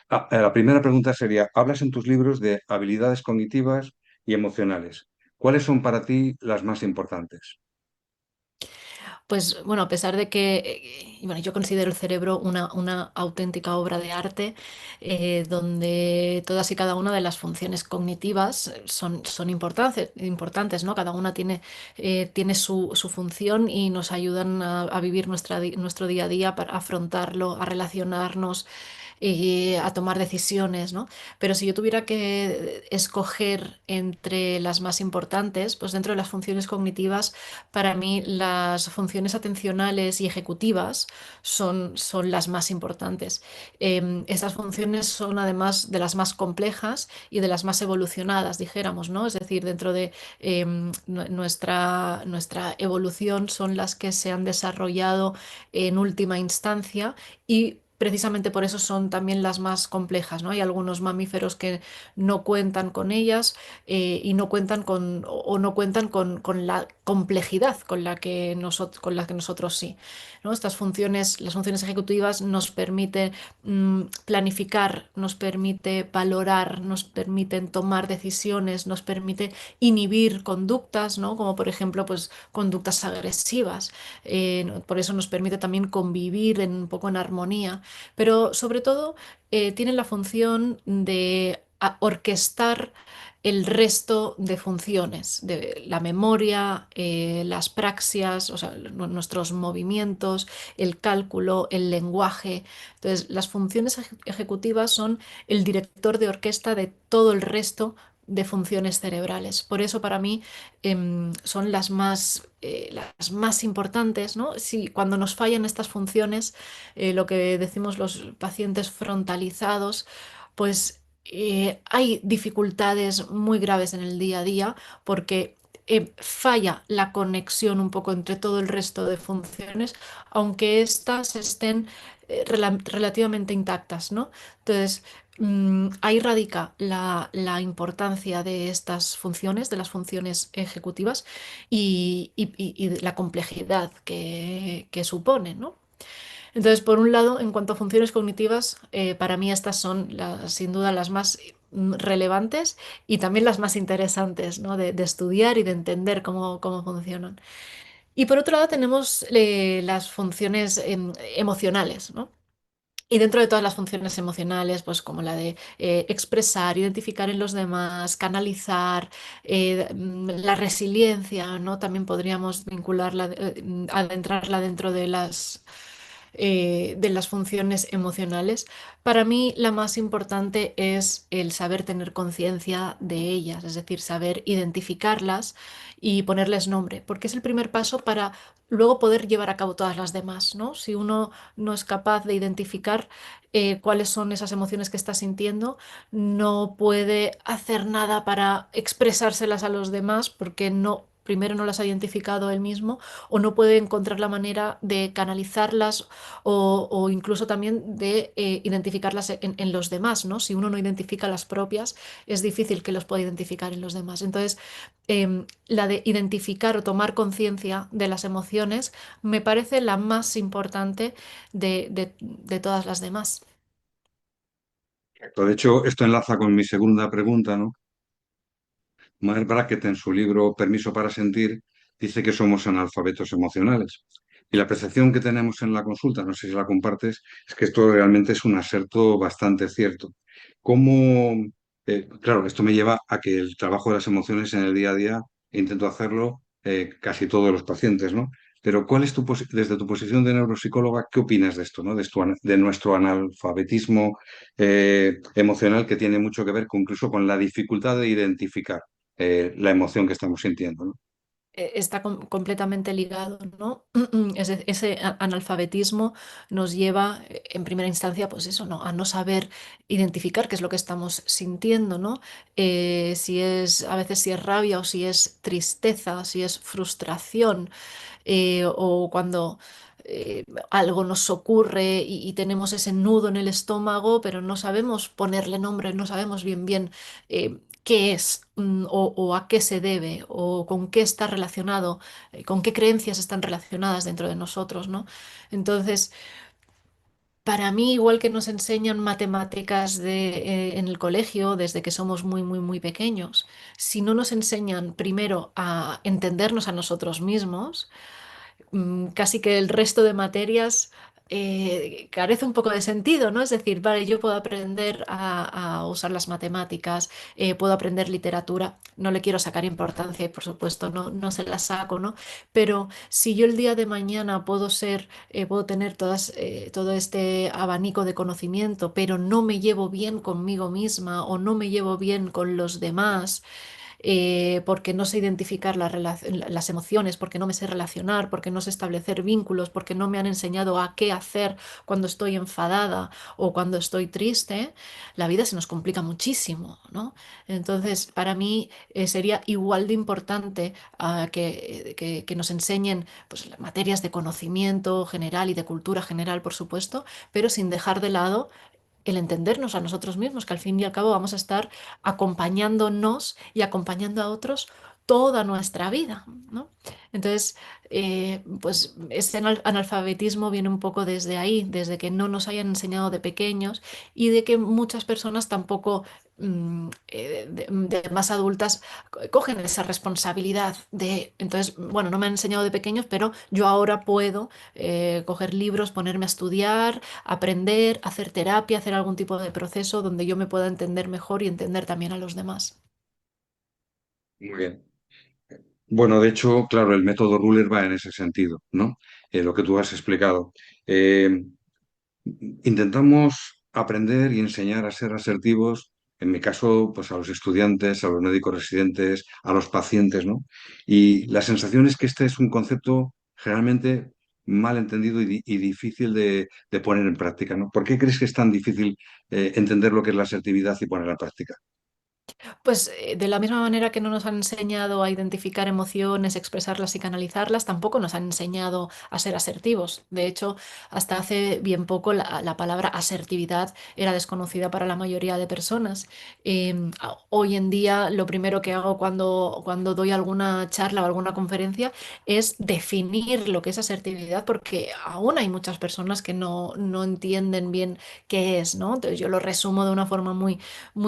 La primera pregunta sería, hablas en tus libros de habilidades cognitivas y emocionales. ¿Cuáles son para ti las más importantes? Pues bueno, a pesar de que bueno, yo considero el cerebro una auténtica obra de arte, donde todas y cada una de las funciones cognitivas son importantes, ¿no? Cada una tiene su función y nos ayudan a vivir nuestro día a día, para afrontarlo, a relacionarnos y a tomar decisiones, ¿no? Pero si yo tuviera que escoger entre las más importantes, pues dentro de las funciones cognitivas, para mí las funciones atencionales y ejecutivas son las más importantes. Estas funciones son además de las más complejas y de las más evolucionadas, dijéramos, ¿no? Es decir, dentro de nuestra evolución son las que se han desarrollado en última instancia y precisamente por eso son también las más complejas, ¿no? Hay algunos mamíferos que no cuentan con ellas, y no cuentan o no cuentan con la complejidad con la que nosotros sí, ¿no? Las funciones ejecutivas nos permiten planificar, nos permite valorar, nos permiten tomar decisiones, nos permite inhibir conductas, ¿no? Como por ejemplo, pues conductas agresivas. Por eso nos permite también convivir un poco en armonía, pero sobre todo tienen la función de orquestar el resto de funciones, de la memoria, las praxias, o sea, nuestros movimientos, el cálculo, el lenguaje. Entonces, las funciones ejecutivas son el director de orquesta de todo el resto de funciones cerebrales. Por eso para mí son las más importantes, ¿no? Si cuando nos fallan estas funciones, lo que decimos los pacientes frontalizados, pues hay dificultades muy graves en el día a día porque falla la conexión un poco entre todo el resto de funciones, aunque éstas estén relativamente intactas, ¿no? Entonces, ahí radica la importancia de estas funciones, de las funciones ejecutivas y de la complejidad que supone, ¿no? Entonces, por un lado, en cuanto a funciones cognitivas, para mí estas son sin duda las más relevantes y también las más interesantes, ¿no? De estudiar y de entender cómo funcionan. Y por otro lado tenemos las funciones emocionales, ¿no? Y dentro de todas las funciones emocionales, pues como la de expresar, identificar en los demás, canalizar, la resiliencia, ¿no? También podríamos vincularla, adentrarla dentro de las funciones emocionales. Para mí la más importante es el saber tener conciencia de ellas, es decir, saber identificarlas y ponerles nombre, porque es el primer paso para luego poder llevar a cabo todas las demás, ¿no? Si uno no es capaz de identificar cuáles son esas emociones que está sintiendo, no puede hacer nada para expresárselas a los demás porque primero no las ha identificado él mismo o no puede encontrar la manera de canalizarlas o incluso también de identificarlas en los demás, ¿no? Si uno no identifica las propias, es difícil que los pueda identificar en los demás. Entonces, la de identificar o tomar conciencia de las emociones me parece la más importante de todas las demás. De hecho, esto enlaza con mi segunda pregunta, ¿no? Mark Brackett, en su libro Permiso para sentir, dice que somos analfabetos emocionales. Y la percepción que tenemos en la consulta, no sé si la compartes, es que esto realmente es un aserto bastante cierto. ¿Cómo, claro, esto me lleva a que el trabajo de las emociones en el día a día intento hacerlo casi todos los pacientes, ¿no? Pero ¿cuál es desde tu posición de neuropsicóloga, qué opinas de esto, ¿no? De nuestro analfabetismo emocional que tiene mucho que ver incluso con la dificultad de identificar la emoción que estamos sintiendo, ¿no? Está completamente ligado, ¿no? Ese analfabetismo nos lleva, en primera instancia, pues eso, ¿no? A no saber identificar qué es lo que estamos sintiendo, ¿no? A veces si es rabia o si es tristeza, si es frustración, o cuando algo nos ocurre y tenemos ese nudo en el estómago, pero no sabemos ponerle nombre, no sabemos bien qué es, o a qué se debe o con qué está relacionado, con qué creencias están relacionadas dentro de nosotros, ¿no? Entonces, Para mí, igual que nos enseñan matemáticas en el colegio desde que somos muy, muy, muy pequeños, si no nos enseñan primero a entendernos a nosotros mismos, casi que el resto de materias carece un poco de sentido, ¿no? Es decir, vale, yo puedo aprender a usar las matemáticas, puedo aprender literatura, no le quiero sacar importancia y por supuesto no se la saco, ¿no? Pero si yo el día de mañana puedo tener todo este abanico de conocimiento, pero no me llevo bien conmigo misma o no me llevo bien con los demás, porque no sé identificar las emociones, porque no me sé relacionar, porque no sé establecer vínculos, porque no me han enseñado a qué hacer cuando estoy enfadada o cuando estoy triste, la vida se nos complica muchísimo, ¿no? Entonces, para mí sería igual de importante que nos enseñen pues, las materias de conocimiento general y de cultura general, por supuesto, pero sin dejar de lado el entendernos a nosotros mismos, que al fin y al cabo vamos a estar acompañándonos y acompañando a otros toda nuestra vida, ¿no? Entonces, pues ese analfabetismo viene un poco desde ahí, desde que no nos hayan enseñado de pequeños y de que muchas personas tampoco de más adultas cogen esa responsabilidad de, entonces, bueno, no me han enseñado de pequeños, pero yo ahora puedo coger libros, ponerme a estudiar, aprender, hacer terapia, hacer algún tipo de proceso donde yo me pueda entender mejor y entender también a los demás. Muy bien. Bueno, de hecho, claro, el método Ruler va en ese sentido, ¿no? Lo que tú has explicado. Eh, Intentamos aprender y enseñar a ser asertivos, en mi caso, pues a los estudiantes, a los médicos residentes, a los pacientes, ¿no? Y la sensación es que este es un concepto generalmente mal entendido y difícil de poner en práctica, ¿no? ¿Por qué crees que es tan difícil entender lo que es la asertividad y ponerla en práctica? Pues de la misma manera que no nos han enseñado a identificar emociones, expresarlas y canalizarlas, tampoco nos han enseñado a ser asertivos. De hecho, hasta hace bien poco la palabra asertividad era desconocida para la mayoría de personas. Hoy en día lo primero que hago cuando doy alguna charla o alguna conferencia es definir lo que es asertividad porque aún hay muchas personas que no entienden bien qué es, ¿no? Entonces yo lo resumo de una forma muy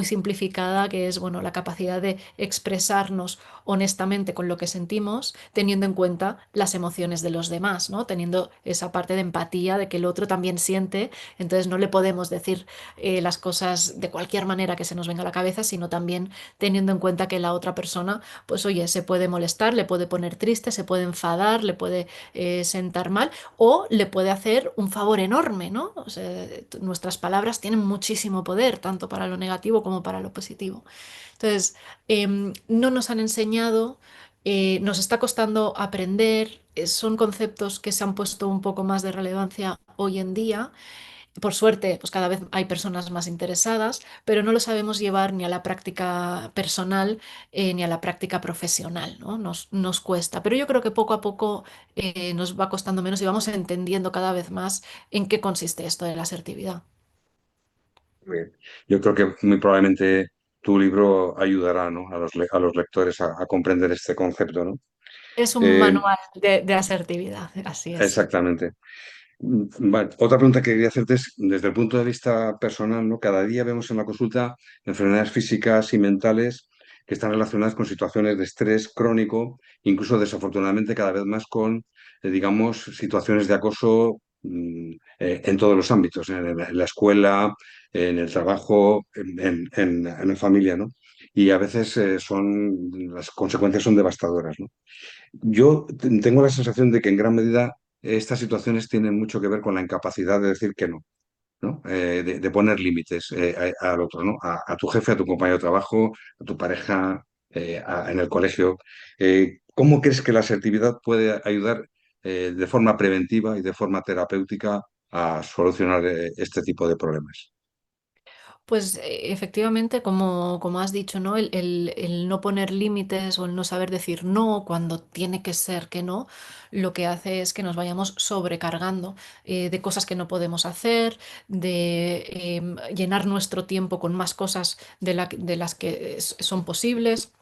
simplificada, que es, bueno, la capacidad de expresarnos honestamente con lo que sentimos, teniendo en cuenta las emociones de los demás, ¿no? Teniendo esa parte de empatía de que el otro también siente, entonces no le podemos decir las cosas de cualquier manera que se nos venga a la cabeza, sino también teniendo en cuenta que la otra persona, pues oye, se puede molestar, le puede poner triste, se puede enfadar, le puede sentar mal o le puede hacer un favor enorme, ¿no? O sea, nuestras palabras tienen muchísimo poder, tanto para lo negativo como para lo positivo. Entonces, no nos han enseñado, nos está costando aprender, son conceptos que se han puesto un poco más de relevancia hoy en día. Por suerte, pues cada vez hay personas más interesadas, pero no lo sabemos llevar ni a la práctica personal ni a la práctica profesional, ¿no? Nos cuesta, pero yo creo que poco a poco nos va costando menos y vamos entendiendo cada vez más en qué consiste esto de la asertividad. Muy bien. Yo creo que muy probablemente tu libro ayudará, ¿no? A los lectores a comprender este concepto, ¿no? Es un Eh, manual de asertividad, así es. Exactamente. Vale, otra pregunta que quería hacerte es, desde el punto de vista personal, ¿no? Cada día vemos en la consulta enfermedades físicas y mentales que están relacionadas con situaciones de estrés crónico, incluso desafortunadamente cada vez más con, digamos, situaciones de acoso en todos los ámbitos, en la escuela, en el trabajo, en la familia, ¿no? Y a veces las consecuencias son devastadoras, ¿no? Yo tengo la sensación de que en gran medida estas situaciones tienen mucho que ver con la incapacidad de decir que no, ¿no? De poner límites al otro, ¿no? A tu jefe, a tu compañero de trabajo, a tu pareja, en el colegio. ¿Cómo crees que la asertividad puede ayudar de forma preventiva y de forma terapéutica a solucionar este tipo de problemas? Pues efectivamente, como has dicho, ¿no? El no poner límites o el no saber decir no cuando tiene que ser que no, lo que hace es que nos vayamos sobrecargando de cosas que no podemos hacer, de llenar nuestro tiempo con más cosas de las que son posibles,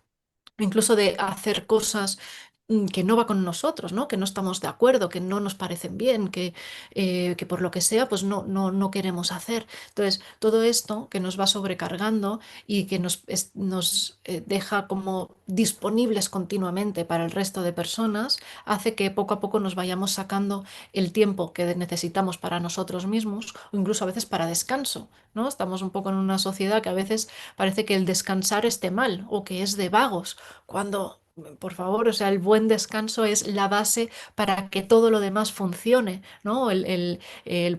incluso de hacer cosas que no va con nosotros, ¿no? Que no estamos de acuerdo, que no nos parecen bien, que por lo que sea, pues no queremos hacer. Entonces, todo esto que nos va sobrecargando y que nos deja como disponibles continuamente para el resto de personas, hace que poco a poco nos vayamos sacando el tiempo que necesitamos para nosotros mismos o incluso a veces para descanso, ¿no? Estamos un poco en una sociedad que a veces parece que el descansar esté mal o que es de vagos, cuando, por favor, o sea, el buen descanso es la base para que todo lo demás funcione, ¿no? El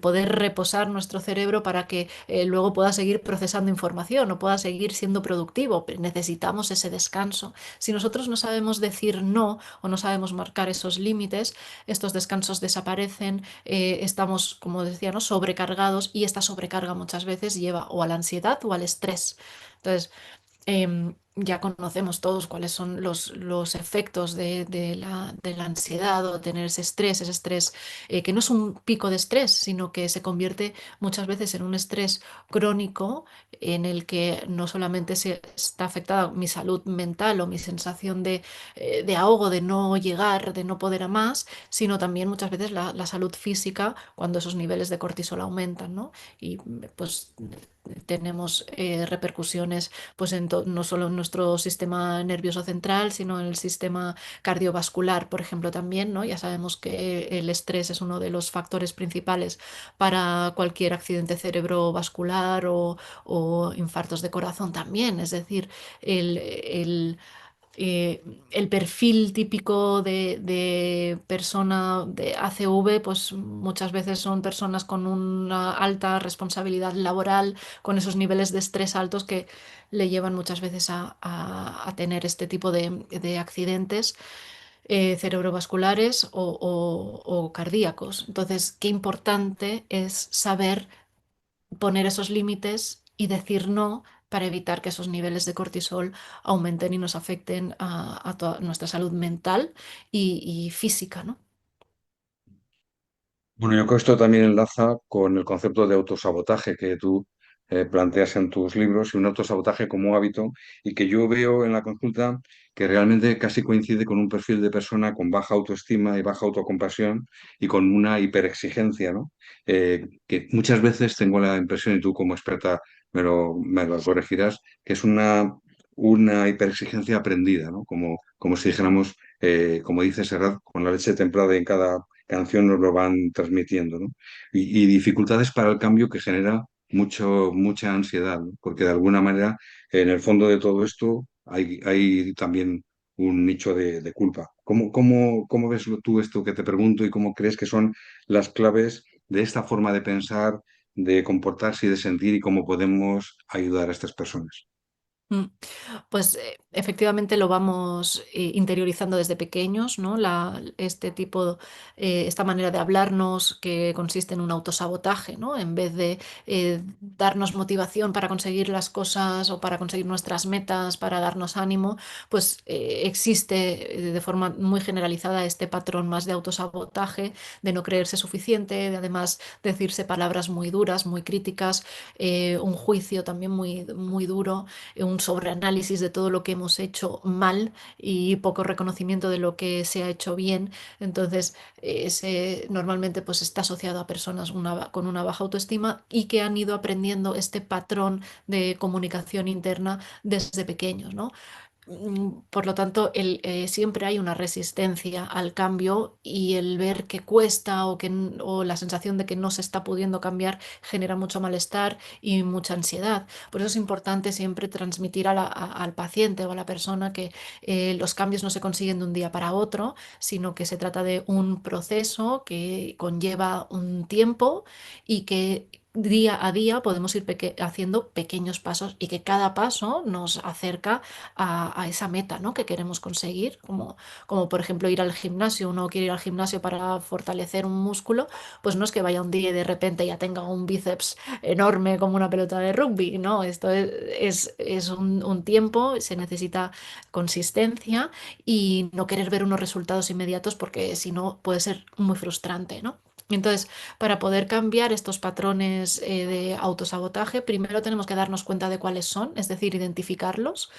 poder reposar nuestro cerebro para que luego pueda seguir procesando información o pueda seguir siendo productivo. Pero necesitamos ese descanso. Si nosotros no sabemos decir no o no sabemos marcar esos límites, estos descansos desaparecen, estamos, como decía, ¿no? Sobrecargados, y esta sobrecarga muchas veces lleva o a la ansiedad o al estrés. Entonces, ya conocemos todos cuáles son los efectos de la ansiedad o tener ese estrés que no es un pico de estrés, sino que se convierte muchas veces en un estrés crónico en el que no solamente se está afectada mi salud mental o mi sensación de ahogo, de no llegar, de no poder a más, sino también muchas veces la salud física cuando esos niveles de cortisol aumentan, ¿no? Y pues tenemos repercusiones pues no solo en nuestro sistema nervioso central, sino en el sistema cardiovascular, por ejemplo, también, ¿no? Ya sabemos que el estrés es uno de los factores principales para cualquier accidente cerebrovascular o infartos de corazón también. Es decir, eh, el perfil típico de persona de ACV, pues muchas veces son personas con una alta responsabilidad laboral, con esos niveles de estrés altos que le llevan muchas veces a tener este tipo de accidentes cerebrovasculares o cardíacos. Entonces, qué importante es saber poner esos límites y decir no para evitar que esos niveles de cortisol aumenten y nos afecten a toda nuestra salud mental y física, ¿no? Bueno, yo creo que esto también enlaza con el concepto de autosabotaje que tú planteas en tus libros, y un autosabotaje como hábito, y que yo veo en la consulta que realmente casi coincide con un perfil de persona con baja autoestima y baja autocompasión y con una hiperexigencia, ¿no? Que muchas veces tengo la impresión, y tú como experta me lo corregirás, que es una hiperexigencia aprendida, ¿no? Como si dijéramos, como dice Serrat, con la leche templada en cada canción nos lo van transmitiendo, ¿no? Y dificultades para el cambio que genera mucha ansiedad, ¿no? Porque de alguna manera, en el fondo de todo esto, hay también un nicho de culpa. ¿Cómo ves tú esto que te pregunto y cómo crees que son las claves de esta forma de pensar, de comportarse y de sentir, y cómo podemos ayudar a estas personas? Mm. Pues efectivamente lo vamos interiorizando desde pequeños, ¿no? Este tipo, esta manera de hablarnos que consiste en un autosabotaje, ¿no? En vez de darnos motivación para conseguir las cosas o para conseguir nuestras metas, para darnos ánimo, pues existe de forma muy generalizada este patrón más de autosabotaje, de no creerse suficiente, de además decirse palabras muy duras, muy críticas, un juicio también muy duro, un sobreanálisis de todo lo que hemos hecho mal y poco reconocimiento de lo que se ha hecho bien. Entonces, normalmente pues está asociado a personas con una baja autoestima y que han ido aprendiendo este patrón de comunicación interna desde pequeños, ¿no? Por lo tanto, siempre hay una resistencia al cambio, y el ver que cuesta o la sensación de que no se está pudiendo cambiar genera mucho malestar y mucha ansiedad. Por eso es importante siempre transmitir al paciente o a la persona que los cambios no se consiguen de un día para otro, sino que se trata de un proceso que conlleva un tiempo y que día a día podemos ir haciendo pequeños pasos, y que cada paso nos acerca a esa meta, ¿no? Que queremos conseguir, como por ejemplo ir al gimnasio. Uno quiere ir al gimnasio para fortalecer un músculo, pues no es que vaya un día y de repente ya tenga un bíceps enorme como una pelota de rugby, ¿no? Esto es un tiempo, se necesita consistencia y no querer ver unos resultados inmediatos, porque si no puede ser muy frustrante, ¿no? Entonces, para poder cambiar estos patrones de autosabotaje, primero tenemos que darnos cuenta de cuáles son, es decir, identificarlos,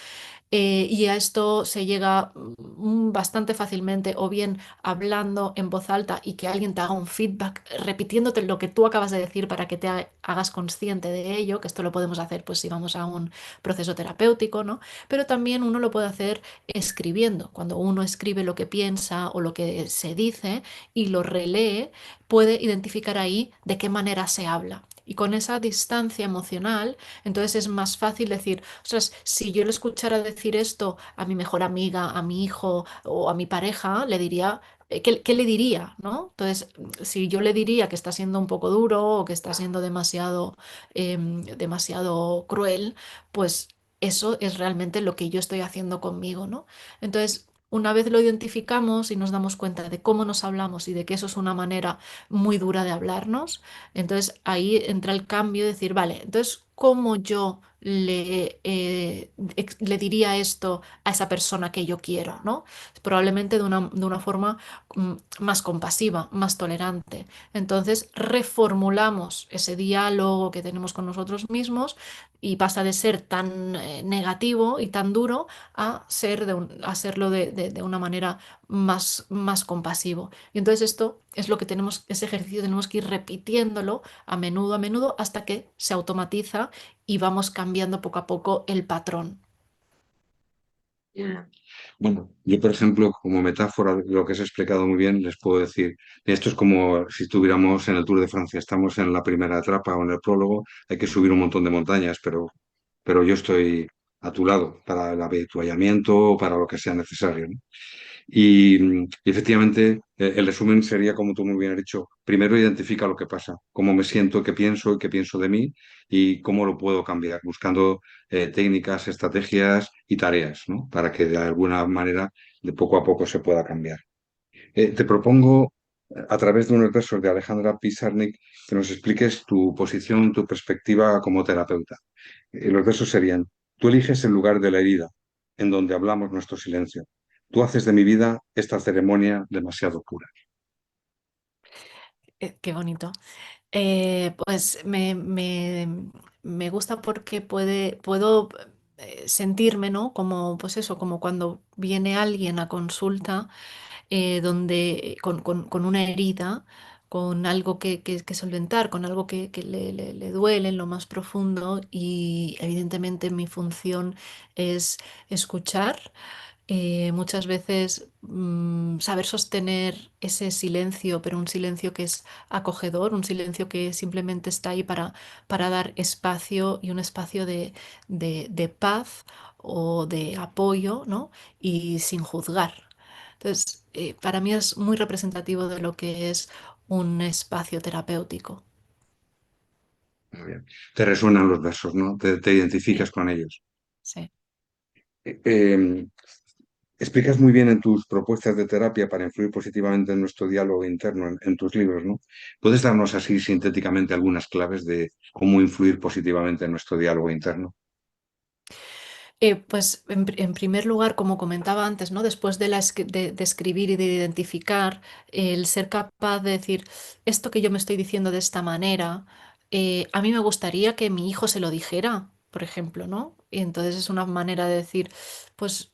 Y a esto se llega bastante fácilmente o bien hablando en voz alta y que alguien te haga un feedback repitiéndote lo que tú acabas de decir para que te hagas consciente de ello, que esto lo podemos hacer pues si vamos a un proceso terapéutico, ¿no? Pero también uno lo puede hacer escribiendo. Cuando uno escribe lo que piensa o lo que se dice y lo relee, puede identificar ahí de qué manera se habla. Y con esa distancia emocional, entonces es más fácil decir, ostras, si yo le escuchara decir esto a mi mejor amiga, a mi hijo o a mi pareja, le diría, ¿qué le diría, ¿no? Entonces, si yo le diría que está siendo un poco duro o que está siendo demasiado cruel, pues eso es realmente lo que yo estoy haciendo conmigo, ¿no? Entonces, una vez lo identificamos y nos damos cuenta de cómo nos hablamos y de que eso es una manera muy dura de hablarnos, entonces ahí entra el cambio de decir, vale, entonces, ¿cómo yo le diría esto a esa persona que yo quiero, ¿no? Probablemente de una forma más compasiva, más tolerante. Entonces, reformulamos ese diálogo que tenemos con nosotros mismos y pasa de ser tan negativo y tan duro a serlo de una manera más compasivo. Y entonces esto es lo que tenemos, ese ejercicio tenemos que ir repitiéndolo a menudo, hasta que se automatiza y vamos cambiando poco a poco el patrón. Mm. Bueno, yo, por ejemplo, como metáfora de lo que has explicado muy bien, les puedo decir, esto es como si estuviéramos en el Tour de Francia, estamos en la primera etapa o en el prólogo, hay que subir un montón de montañas, pero yo estoy a tu lado para el avituallamiento o para lo que sea necesario, ¿no? Y efectivamente, el resumen sería, como tú muy bien has dicho, primero identifica lo que pasa, cómo me siento, qué pienso de mí y cómo lo puedo cambiar, buscando técnicas, estrategias y tareas, ¿no? Para que de alguna manera, de poco a poco, se pueda cambiar. Te propongo, a través de unos versos de Alejandra Pizarnik, que nos expliques tu posición, tu perspectiva como terapeuta. Los versos serían, tú eliges el lugar de la herida, en donde hablamos nuestro silencio. Tú haces de mi vida esta ceremonia demasiado pura. Qué bonito. Pues me gusta porque puedo sentirme, ¿no? Como, pues eso, como cuando viene alguien a consulta donde, con una herida, con algo que solventar, con algo que le duele en lo más profundo y evidentemente mi función es escuchar. Muchas veces saber sostener ese silencio, pero un silencio que es acogedor, un silencio que simplemente está ahí para dar espacio y un espacio de paz o de apoyo, ¿no? Y sin juzgar. Entonces, para mí es muy representativo de lo que es un espacio terapéutico. Muy bien. Te resuenan los versos, ¿no? Te Sí, identificas con ellos. sí. Eh, eh, Explicas muy bien en tus propuestas de terapia para influir positivamente en nuestro diálogo interno, en tus libros, ¿no? ¿Puedes darnos así sintéticamente algunas claves de cómo influir positivamente en nuestro diálogo interno? Pues en primer lugar, como comentaba antes, ¿no? Después de escribir y de identificar, el ser capaz de decir, esto que yo me estoy diciendo de esta manera, a mí me gustaría que mi hijo se lo dijera, por ejemplo, ¿no? Y entonces es una manera de decir, pues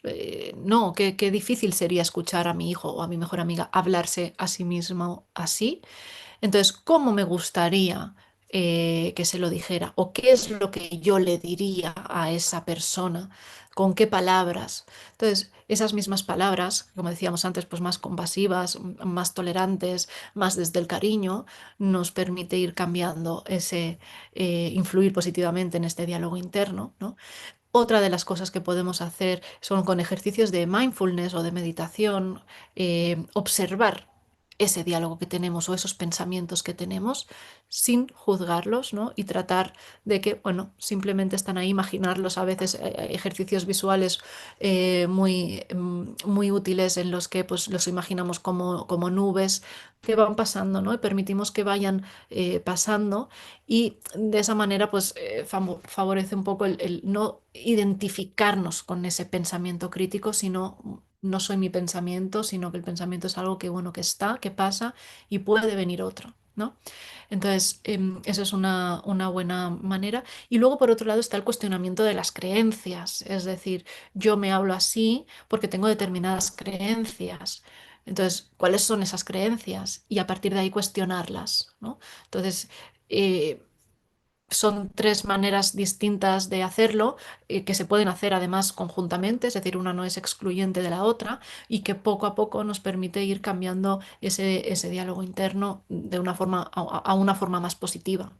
no, qué difícil sería escuchar a mi hijo o a mi mejor amiga hablarse a sí mismo así. Entonces, ¿cómo me gustaría que se lo dijera? ¿O qué es lo que yo le diría a esa persona? ¿Con qué palabras? Entonces, esas mismas palabras, como decíamos antes, pues más compasivas, más tolerantes, más desde el cariño, nos permite ir cambiando influir positivamente en este diálogo interno, ¿no? Otra de las cosas que podemos hacer son con ejercicios de mindfulness o de meditación, observar ese diálogo que tenemos o esos pensamientos que tenemos sin juzgarlos, ¿no? Y tratar de que, bueno, simplemente están ahí, imaginarlos a veces, ejercicios visuales muy útiles en los que pues los imaginamos como nubes que van pasando, ¿no? Y permitimos que vayan pasando y de esa manera, pues favorece un poco el no identificarnos con ese pensamiento crítico, sino no soy mi pensamiento, sino que el pensamiento es algo que, bueno, que está, que pasa y puede venir otro. ¿no? Entonces, eso es una buena manera. Y luego, por otro lado, está el cuestionamiento de las creencias. Es decir, yo me hablo así porque tengo determinadas creencias. Entonces, ¿cuáles son esas creencias? Y a partir de ahí cuestionarlas, ¿no? Entonces, eh, son tres maneras distintas de hacerlo, que se pueden hacer además conjuntamente, es decir, una no es excluyente de la otra y que poco a poco nos permite ir cambiando ese diálogo interno de una forma a una forma más positiva.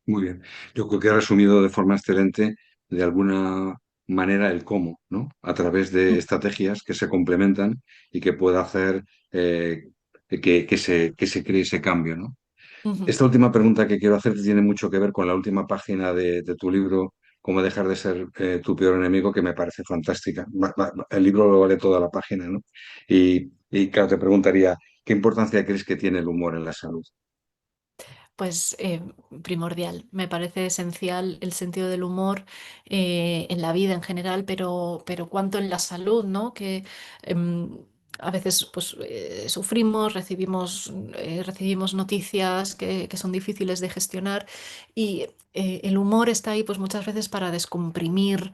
Muy bien. Yo creo que he resumido de forma excelente, de alguna manera, el cómo, ¿no? A través de estrategias que se complementan y que pueda hacer que se cree ese cambio, ¿no? Ujú. Esta última pregunta que quiero hacerte tiene mucho que ver con la última página de tu libro, Cómo dejar de ser tu peor enemigo, que me parece fantástica. El libro lo vale toda la página, ¿no? Y claro, te preguntaría, ¿qué importancia crees que tiene el humor en la salud? Pues primordial. Me parece esencial el sentido del humor en la vida en general, pero cuanto en la salud, ¿no? Que em, a veces pues, sufrimos, recibimos noticias que son difíciles de gestionar y el humor está ahí pues muchas veces para descomprimir,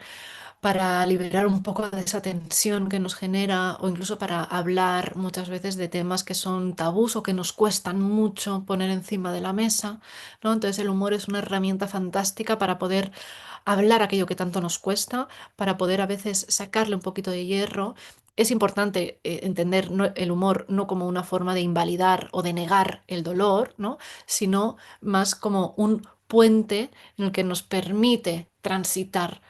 para liberar un poco de esa tensión que nos genera o incluso para hablar muchas veces de temas que son tabús o que nos cuestan mucho poner encima de la mesa, ¿no? Entonces el humor es una herramienta fantástica para poder hablar aquello que tanto nos cuesta, para poder a veces sacarle un poquito de hierro. Es importante entender el humor no como una forma de invalidar o de negar el dolor, ¿no? Sino más como un puente en el que nos permite transitar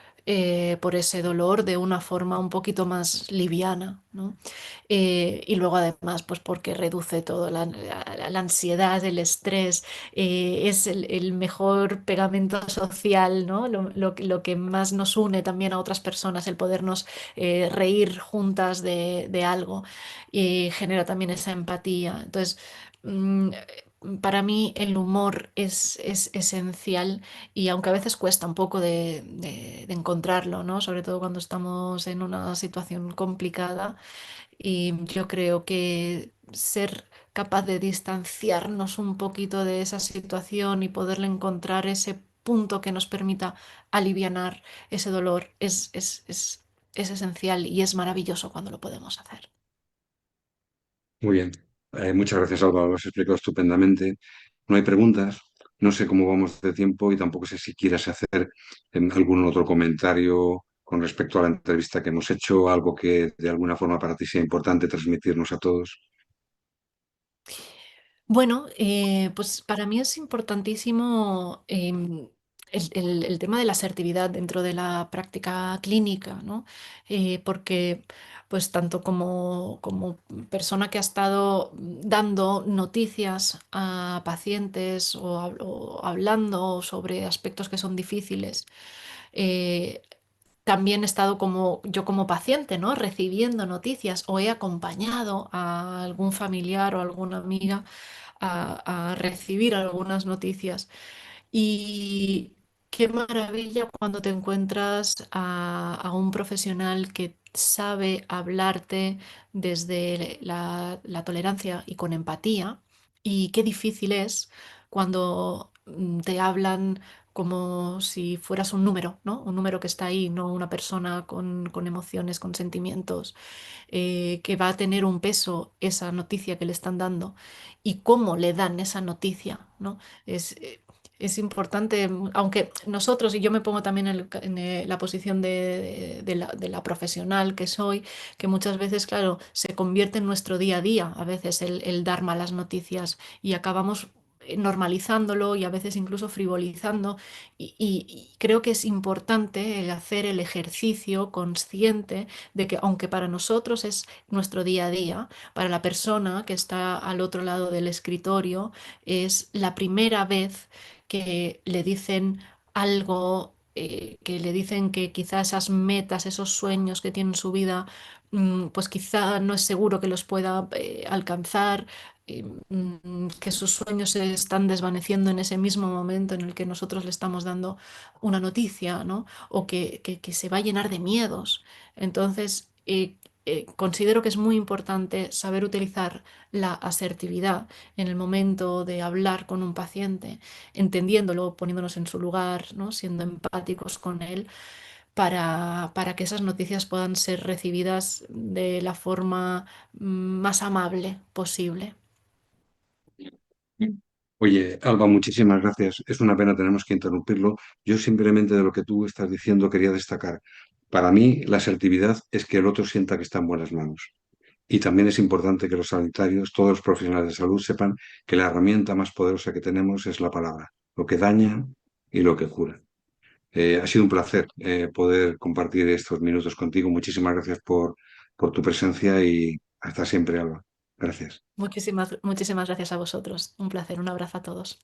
por ese dolor de una forma un poquito más liviana, ¿no? Y luego además, pues porque reduce todo, la ansiedad, el estrés, es el mejor pegamento social, ¿no? Lo que más nos une también a otras personas, el podernos reír juntas de algo, y genera también esa empatía. Entonces, mm, para mí el humor es esencial y aunque a veces cuesta un poco de encontrarlo, ¿no? Sobre todo cuando estamos en una situación complicada, y yo creo que ser capaz de distanciarnos un poquito de esa situación y poderle encontrar ese punto que nos permita alivianar ese dolor es esencial y es maravilloso cuando lo podemos hacer. Muy bien. Muchas gracias, Álvaro. Lo has explicado estupendamente. No hay preguntas. No sé cómo vamos de tiempo y tampoco sé si quieras hacer algún otro comentario con respecto a la entrevista que hemos hecho, algo que de alguna forma para ti sea importante transmitirnos a todos. Bueno, pues para mí es importantísimo el tema de la asertividad dentro de la práctica clínica, ¿no? Porque pues tanto como persona que ha estado dando noticias a pacientes o hablando sobre aspectos que son difíciles, eh, también he estado como yo como paciente, ¿no? Recibiendo noticias o he acompañado a algún familiar o alguna amiga a recibir algunas noticias. Y qué maravilla cuando te encuentras a un profesional que sabe hablarte desde la tolerancia y con empatía. Y qué difícil es cuando te hablan como si fueras un número, ¿no? Un número que está ahí, no una persona con emociones, con sentimientos, que va a tener un peso esa noticia que le están dando y cómo le dan esa noticia, ¿no? Es, eh, es importante, aunque nosotros, y yo me pongo también la posición de la profesional que soy, que muchas veces, claro, se convierte en nuestro día a día, a veces el dar malas noticias y acabamos normalizándolo y a veces incluso frivolizando y creo que es importante el hacer el ejercicio consciente de que aunque para nosotros es nuestro día a día, para la persona que está al otro lado del escritorio es la primera vez que le dicen algo, que le dicen que quizá esas metas, esos sueños que tiene en su vida, pues quizá no es seguro que los pueda alcanzar, que sus sueños se están desvaneciendo en ese mismo momento en el que nosotros le estamos dando una noticia, ¿no? O que se va a llenar de miedos. Entonces, considero que es muy importante saber utilizar la asertividad en el momento de hablar con un paciente, entendiéndolo, poniéndonos en su lugar, ¿no? Siendo empáticos con él, para que esas noticias puedan ser recibidas de la forma más amable posible. Oye, Alba, muchísimas gracias. Es una pena, tenemos que interrumpirlo. Yo simplemente de lo que tú estás diciendo quería destacar. Para mí, la asertividad es que el otro sienta que está en buenas manos. Y también es importante que los sanitarios, todos los profesionales de salud, sepan que la herramienta más poderosa que tenemos es la palabra, lo que daña y lo que cura. Ha sido un placer poder compartir estos minutos contigo. Muchísimas gracias por tu presencia y hasta siempre, Alba. Gracias. Muchísimas, muchísimas gracias a vosotros. Un placer, un abrazo a todos.